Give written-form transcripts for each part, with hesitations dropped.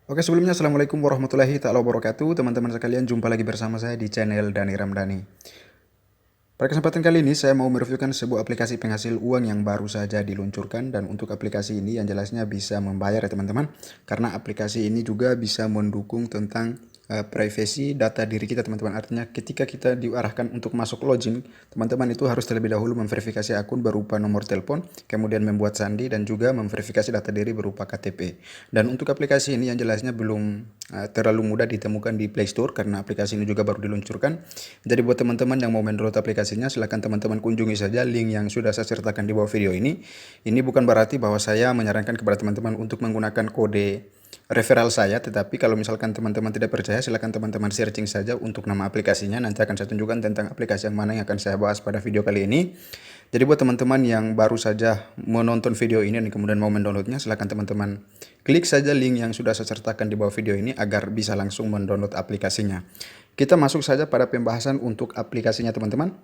Oke, sebelumnya Assalamualaikum warahmatullahi taala wabarakatuh. Teman-teman sekalian, jumpa lagi bersama saya di channel Dani Ramdhani. Pada kesempatan kali ini saya mau mereviewkan sebuah aplikasi penghasil uang yang baru saja diluncurkan, dan untuk aplikasi ini yang jelasnya bisa membayar ya teman-teman. Karena aplikasi ini juga bisa mendukung tentang privasi data diri kita teman-teman. Artinya ketika kita diarahkan untuk masuk login, teman-teman itu harus terlebih dahulu memverifikasi akun berupa nomor telepon, kemudian membuat sandi dan juga memverifikasi data diri berupa KTP. Dan untuk aplikasi ini yang jelasnya belum terlalu mudah ditemukan di Play Store karena aplikasi ini juga baru diluncurkan. Jadi buat teman-teman yang mau mendownload aplikasinya, silahkan teman-teman kunjungi saja link yang sudah saya sertakan di bawah video ini. Ini bukan berarti bahwa saya menyarankan kepada teman-teman untuk menggunakan kode referral saya, tetapi kalau misalkan teman-teman tidak percaya, silahkan teman-teman searching saja untuk nama aplikasinya. Nanti akan saya tunjukkan tentang aplikasi yang mana yang akan saya bahas pada video kali ini. Jadi buat teman-teman yang baru saja menonton video ini dan kemudian mau mendownloadnya, silahkan teman-teman klik saja link yang sudah saya sertakan di bawah video ini agar bisa langsung mendownload aplikasinya. Kita masuk saja pada pembahasan untuk aplikasinya teman-teman.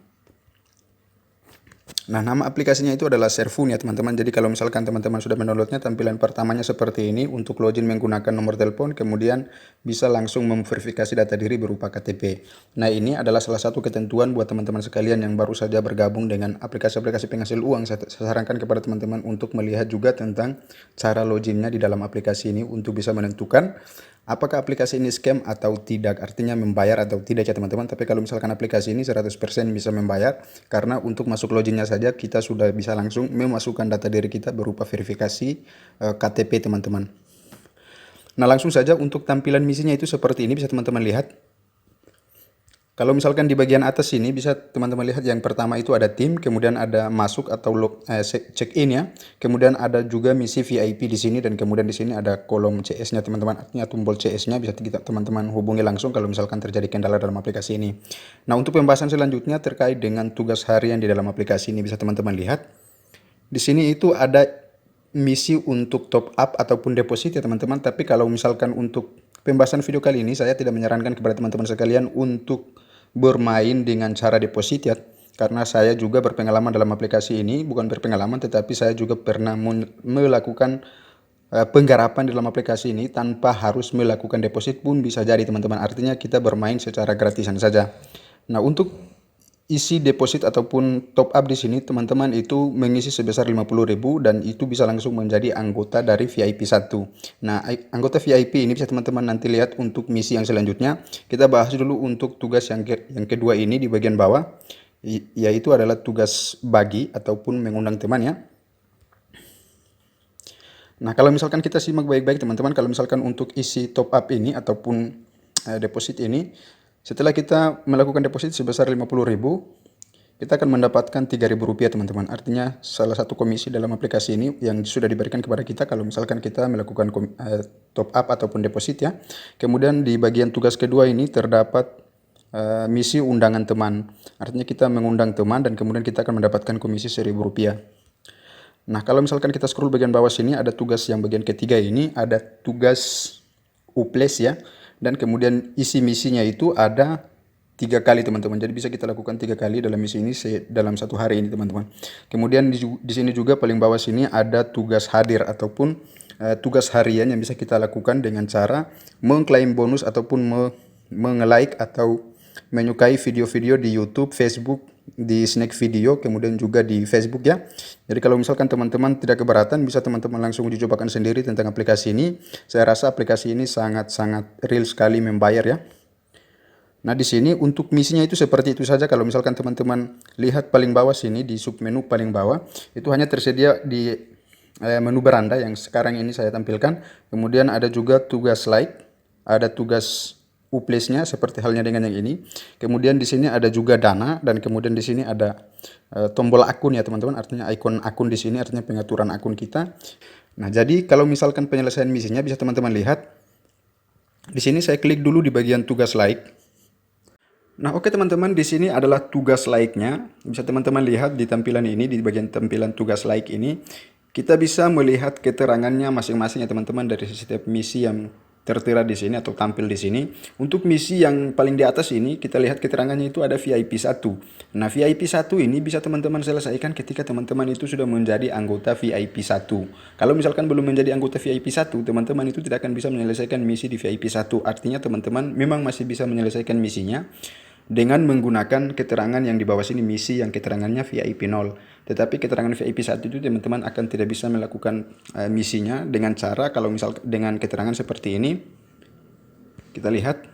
Nah, nama aplikasinya itu adalah Serfun ya teman-teman. Jadi kalau misalkan teman-teman sudah mendownloadnya, tampilan pertamanya seperti ini. Untuk login menggunakan nomor telepon, kemudian bisa langsung memverifikasi data diri berupa KTP. Nah, ini adalah salah satu ketentuan buat teman-teman sekalian yang baru saja bergabung dengan aplikasi-aplikasi penghasil uang. Saya sarankan kepada teman-teman untuk melihat juga tentang cara loginnya di dalam aplikasi ini untuk bisa menentukan apakah aplikasi ini scam atau tidak, artinya membayar atau tidak ya teman-teman. Tapi kalau misalkan aplikasi ini 100% bisa membayar, karena untuk masuk loginnya saja kita sudah bisa langsung memasukkan data diri kita berupa verifikasi KTP teman-teman. Nah, langsung saja untuk tampilan misinya itu seperti ini, bisa teman-teman lihat. Kalau misalkan di bagian atas sini bisa teman-teman lihat, yang pertama itu ada tim, kemudian ada masuk atau check in ya. Kemudian ada juga misi VIP di sini, dan kemudian di sini ada kolom CS-nya teman-teman. Artinya tombol CS-nya bisa teman-teman hubungi langsung kalau misalkan terjadi kendala dalam aplikasi ini. Nah, untuk pembahasan selanjutnya terkait dengan tugas harian di dalam aplikasi ini bisa teman-teman lihat. Di sini itu ada misi untuk top up ataupun deposit ya teman-teman. Tapi kalau misalkan untuk pembahasan video kali ini, saya tidak menyarankan kepada teman-teman sekalian untuk bermain dengan cara deposit ya, karena saya juga berpengalaman dalam aplikasi ini. Bukan berpengalaman, tetapi saya juga pernah melakukan penggarapan dalam aplikasi ini tanpa harus melakukan deposit pun bisa jadi teman-teman. Artinya kita bermain secara gratisan saja. Nah, untuk isi deposit ataupun top up di sini teman-teman itu mengisi sebesar 50.000 dan itu bisa langsung menjadi anggota dari VIP 1. Nah, anggota VIP ini bisa teman-teman nanti lihat untuk misi yang selanjutnya. Kita bahas dulu untuk tugas yang kedua ini di bagian bawah, yaitu adalah tugas bagi ataupun mengundang teman ya. Nah, kalau misalkan kita simak baik-baik teman-teman, kalau misalkan untuk isi top up ini ataupun deposit ini, setelah kita melakukan deposit sebesar 50.000, kita akan mendapatkan Rp3.000 teman-teman. Artinya salah satu komisi dalam aplikasi ini yang sudah diberikan kepada kita kalau misalkan kita melakukan top up ataupun deposit ya. Kemudian di bagian tugas kedua ini terdapat misi undangan teman. Artinya kita mengundang teman dan kemudian kita akan mendapatkan komisi Rp1.000. Nah, kalau misalkan kita scroll bagian bawah sini, ada tugas yang bagian ketiga ini, ada tugas uples ya. Dan kemudian isi misinya itu ada 3 kali teman-teman. Jadi bisa kita lakukan 3 kali dalam misi ini dalam satu hari ini teman-teman. Kemudian di sini juga paling bawah sini ada tugas hadir ataupun tugas harian yang bisa kita lakukan dengan cara mengklaim bonus ataupun menge-like atau menyukai video-video di YouTube, Facebook, di Snack Video, kemudian juga di Facebook ya. Jadi kalau misalkan teman-teman tidak keberatan, bisa teman-teman langsung uji cobakan sendiri tentang aplikasi ini. Saya rasa aplikasi ini sangat-sangat real sekali membayar ya. Nah, di sini untuk misinya itu seperti itu saja. Kalau misalkan teman-teman lihat paling bawah sini di submenu paling bawah, itu hanya tersedia di menu beranda yang sekarang ini saya tampilkan. Kemudian ada juga tugas like, ada tugas uplesnya seperti halnya dengan yang ini. Kemudian di sini ada juga dana, dan kemudian di sini ada tombol akun ya teman-teman. Artinya ikon akun di sini artinya pengaturan akun kita. Nah, jadi kalau misalkan penyelesaian misinya bisa teman-teman lihat. Di sini saya klik dulu di bagian tugas like. Nah, oke teman-teman, di sini adalah tugas like-nya. Bisa teman-teman lihat di tampilan ini, di bagian tampilan tugas like ini, kita bisa melihat keterangannya masing-masing ya teman-teman dari setiap misi yang tertera di sini atau tampil di sini. Untuk misi yang paling di atas ini kita lihat keterangannya itu ada VIP 1. Nah, VIP 1 ini bisa teman-teman selesaikan ketika teman-teman itu sudah menjadi anggota VIP 1. Kalau misalkan belum menjadi anggota VIP 1, teman-teman itu tidak akan bisa menyelesaikan misi di VIP 1. Artinya teman-teman memang masih bisa menyelesaikan misinya dengan menggunakan keterangan yang di bawah sini, misi yang keterangannya VIP 0. Tetapi keterangan VIP 1 itu teman-teman akan tidak bisa melakukan misinya dengan cara kalau misal dengan keterangan seperti ini. Kita lihat.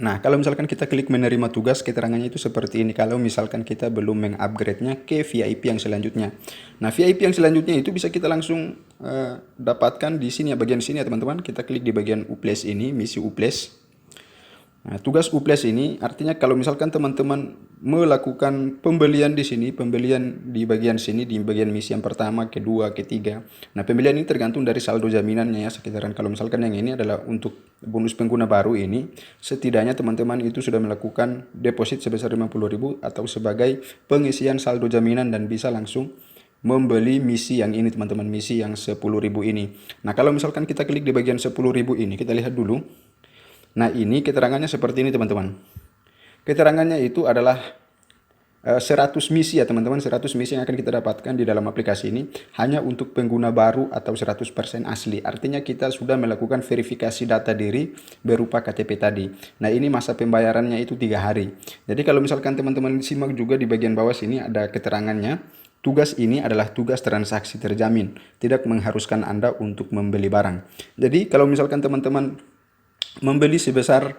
Nah, kalau misalkan kita klik menerima tugas, keterangannya itu seperti ini. Kalau misalkan kita belum mengupgrade-nya ke VIP yang selanjutnya. Nah, VIP yang selanjutnya itu bisa kita langsung dapatkan di sini ya, bagian sini ya teman-teman. Kita klik di bagian Uples ini, misi Uples. Nah, tugas Uples ini artinya kalau misalkan teman-teman melakukan pembelian di sini, pembelian di bagian sini, di bagian misi yang pertama, kedua, ketiga. Nah, pembelian ini tergantung dari saldo jaminannya ya, sekitaran kalau misalkan yang ini adalah untuk bonus pengguna baru ini, setidaknya teman-teman itu sudah melakukan deposit sebesar 50.000 atau sebagai pengisian saldo jaminan dan bisa langsung membeli misi yang ini teman-teman, misi yang 10.000 ini. Nah, kalau misalkan kita klik di bagian 10.000 ini, kita lihat dulu. Nah, ini keterangannya seperti ini teman-teman. Keterangannya itu adalah 100 misi ya teman-teman, 100 misi yang akan kita dapatkan di dalam aplikasi ini hanya untuk pengguna baru atau 100% asli. Artinya kita sudah melakukan verifikasi data diri berupa KTP tadi. Nah, ini masa pembayarannya itu 3 hari. Jadi kalau misalkan teman-teman simak juga di bagian bawah sini ada keterangannya. Tugas ini adalah tugas transaksi terjamin, tidak mengharuskan Anda untuk membeli barang. Jadi kalau misalkan teman-teman membeli sebesar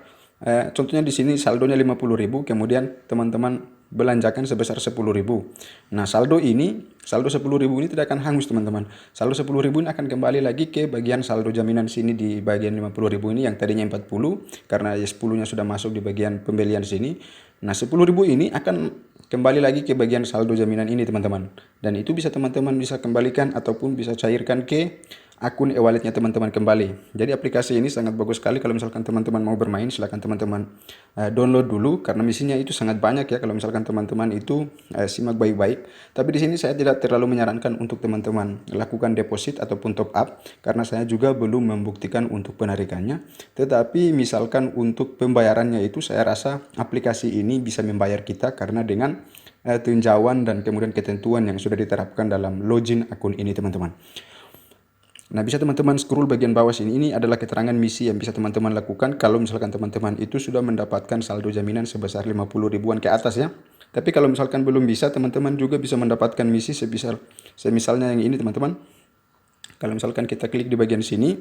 contohnya di sini saldonya 50.000, kemudian teman-teman belanjakan sebesar 10.000. Nah, saldo 10.000 ini tidak akan hangus teman-teman. Saldo 10.000 ini akan kembali lagi ke bagian saldo jaminan sini di bagian 50.000 ini yang tadinya 40 karena 10-nya sudah masuk di bagian pembelian sini. Nah, 10.000 ini akan kembali lagi ke bagian saldo jaminan ini teman-teman. Dan itu bisa teman-teman bisa kembalikan ataupun bisa cairkan ke akun e-walletnya teman-teman kembali. Jadi aplikasi ini sangat bagus sekali kalau misalkan teman-teman mau bermain, silahkan teman-teman download dulu karena misinya itu sangat banyak ya kalau misalkan teman-teman itu simak baik-baik. Tapi di sini saya tidak terlalu menyarankan untuk teman-teman lakukan deposit ataupun top up karena saya juga belum membuktikan untuk penarikannya. Tetapi misalkan untuk pembayarannya itu saya rasa aplikasi ini bisa membayar kita karena dengan tinjauan dan kemudian ketentuan yang sudah diterapkan dalam login akun ini teman-teman. Nah, bisa teman-teman scroll bagian bawah sini. Ini adalah keterangan misi yang bisa teman-teman lakukan kalau misalkan teman-teman itu sudah mendapatkan saldo jaminan sebesar 50 ribuan ke atas ya. Tapi kalau misalkan belum bisa, teman-teman juga bisa mendapatkan misi semisalnya yang ini teman-teman. Kalau misalkan kita klik di bagian sini,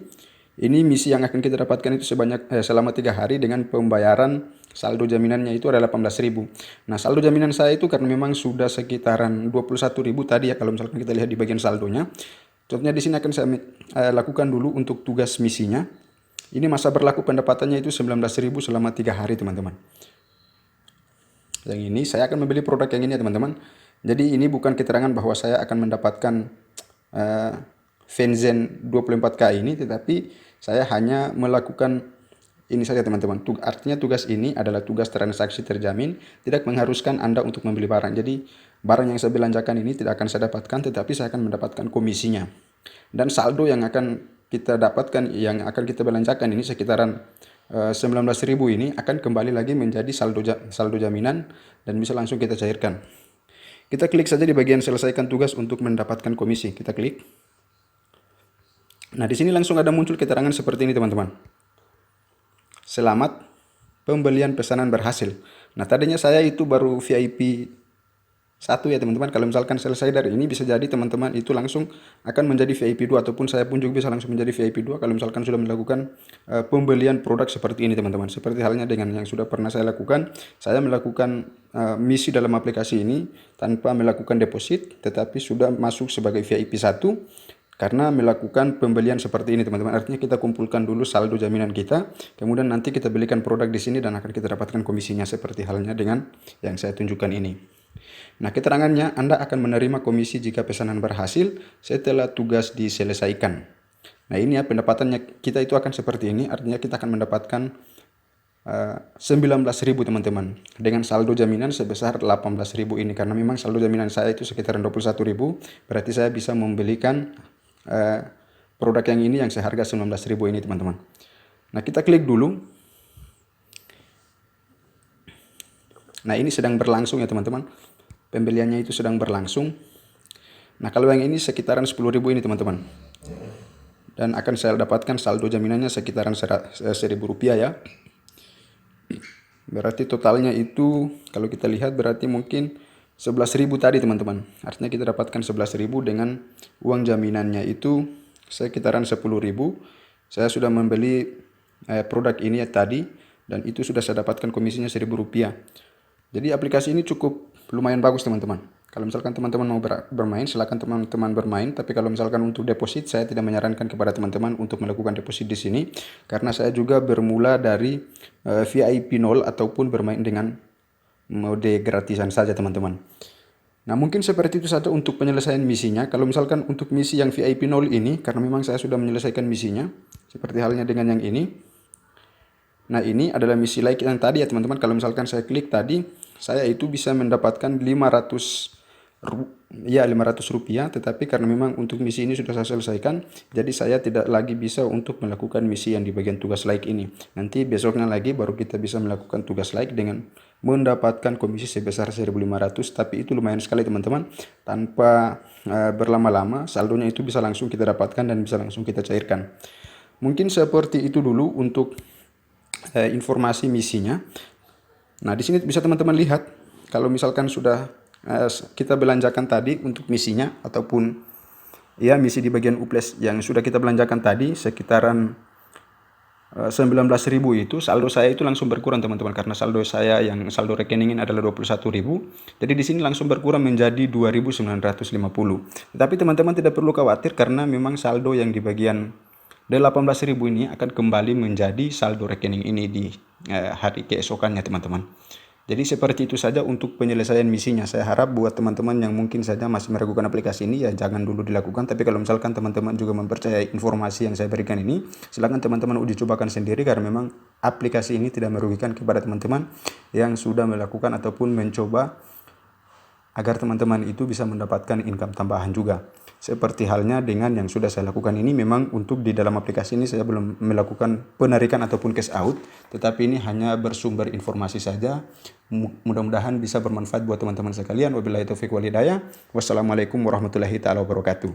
ini misi yang akan kita dapatkan itu selama 3 hari dengan pembayaran saldo jaminannya itu adalah 18.000. Nah, saldo jaminan saya itu karena memang sudah sekitaran 21.000 tadi ya kalau misalkan kita lihat di bagian saldonya. Contohnya di sini akan saya lakukan dulu untuk tugas misinya. Ini masa berlaku pendapatannya itu 19.000 selama 3 hari teman-teman. Yang ini saya akan membeli produk yang ini ya teman-teman. Jadi ini bukan keterangan bahwa saya akan mendapatkan Venzen 24K ini, tetapi saya hanya melakukan ini saja teman-teman. Artinya tugas ini adalah tugas transaksi terjamin, tidak mengharuskan Anda untuk membeli barang. Jadi barang yang saya belanjakan ini tidak akan saya dapatkan, tetapi saya akan mendapatkan komisinya. Dan saldo yang akan kita dapatkan, yang akan kita belanjakan ini sekitaran 19.000 ini akan kembali lagi menjadi saldo jaminan dan bisa langsung kita cairkan. Kita klik saja di bagian selesaikan tugas untuk mendapatkan komisi. Kita klik. Nah, di sini langsung ada muncul keterangan seperti ini teman-teman. Selamat pembelian pesanan berhasil. Nah, tadinya saya itu baru VIP 1 ya teman-teman. Kalau misalkan selesai dari ini bisa jadi teman-teman itu langsung akan menjadi VIP 2 ataupun saya pun juga bisa langsung menjadi VIP 2 kalau misalkan sudah melakukan pembelian produk seperti ini teman-teman. Seperti halnya dengan yang sudah pernah saya lakukan. Saya melakukan misi dalam aplikasi ini tanpa melakukan deposit tetapi sudah masuk sebagai VIP 1 karena melakukan pembelian seperti ini teman-teman. Artinya kita kumpulkan dulu saldo jaminan kita, kemudian nanti kita belikan produk di sini dan akan kita dapatkan komisinya seperti halnya dengan yang saya tunjukkan ini. Nah, keterangannya Anda akan menerima komisi jika pesanan berhasil setelah tugas diselesaikan. Nah, ini ya pendapatannya kita itu akan seperti ini, artinya kita akan mendapatkan 19.000 teman-teman, dengan saldo jaminan sebesar 18.000 ini, karena memang saldo jaminan saya itu sekitaran 21.000, berarti saya bisa membelikan produk yang ini yang seharga 19.000 ini teman-teman. Nah, kita klik dulu. Nah, ini sedang berlangsung ya teman-teman, pembeliannya itu sedang berlangsung. Nah, kalau yang ini sekitaran 10.000 ini teman-teman, dan akan saya dapatkan saldo jaminannya sekitaran 1.000 rupiah ya. Berarti totalnya itu kalau kita lihat berarti mungkin 11.000 tadi teman-teman. Artinya kita dapatkan 11.000 dengan uang jaminannya itu sekitaran 10.000. Saya sudah membeli produk ini tadi, dan itu sudah saya dapatkan komisinya 1.000 rupiah. Jadi aplikasi ini cukup lumayan bagus teman-teman. Kalau misalkan teman-teman mau bermain, silakan teman-teman bermain. Tapi kalau misalkan untuk deposit, saya tidak menyarankan kepada teman-teman untuk melakukan deposit di sini, karena saya juga bermula dari VIP 0 ataupun bermain dengan mode gratisan saja teman-teman. Nah, mungkin seperti itu saja untuk penyelesaian misinya. Kalau misalkan untuk misi yang VIP 0 ini, karena memang saya sudah menyelesaikan misinya, seperti halnya dengan yang ini. Nah, ini adalah misi like yang tadi ya teman-teman. Kalau misalkan saya klik tadi, saya itu bisa mendapatkan 500 rupiah, tetapi karena memang untuk misi ini sudah saya selesaikan, jadi saya tidak lagi bisa untuk melakukan misi yang di bagian tugas like ini. Nanti besoknya lagi baru kita bisa melakukan tugas like dengan mendapatkan komisi sebesar 1.500, tapi itu lumayan sekali teman-teman. Tanpa berlama-lama, saldonya itu bisa langsung kita dapatkan dan bisa langsung kita cairkan. Mungkin seperti itu dulu untuk informasi misinya. Nah, di sini bisa teman-teman lihat kalau misalkan sudah kita belanjakan tadi untuk misinya, ataupun ya misi di bagian uples yang sudah kita belanjakan tadi sekitaran 19.000 itu, saldo saya itu langsung berkurang teman-teman, karena saldo saya yang saldo rekening ini adalah 21.000. Jadi di sini langsung berkurang menjadi 2.950. Tetapi teman-teman tidak perlu khawatir, karena memang saldo yang di bagian 18.000 ini akan kembali menjadi saldo rekening ini di hari keesokannya teman-teman. Jadi seperti itu saja untuk penyelesaian misinya. Saya harap buat teman-teman yang mungkin saja masih meragukan aplikasi ini, ya jangan dulu dilakukan. Tapi kalau misalkan teman-teman juga mempercayai informasi yang saya berikan ini, silakan teman-teman uji cobakan sendiri, karena memang aplikasi ini tidak merugikan kepada teman-teman yang sudah melakukan ataupun mencoba, agar teman-teman itu bisa mendapatkan income tambahan juga. Seperti halnya dengan yang sudah saya lakukan ini, memang untuk di dalam aplikasi ini saya belum melakukan penarikan ataupun cash out, tetapi ini hanya bersumber informasi saja. Mudah-mudahan bisa bermanfaat buat teman-teman sekalian. Wabillahi taufiq wal hidayah. Wassalamualaikum warahmatullahi taala wabarakatuh.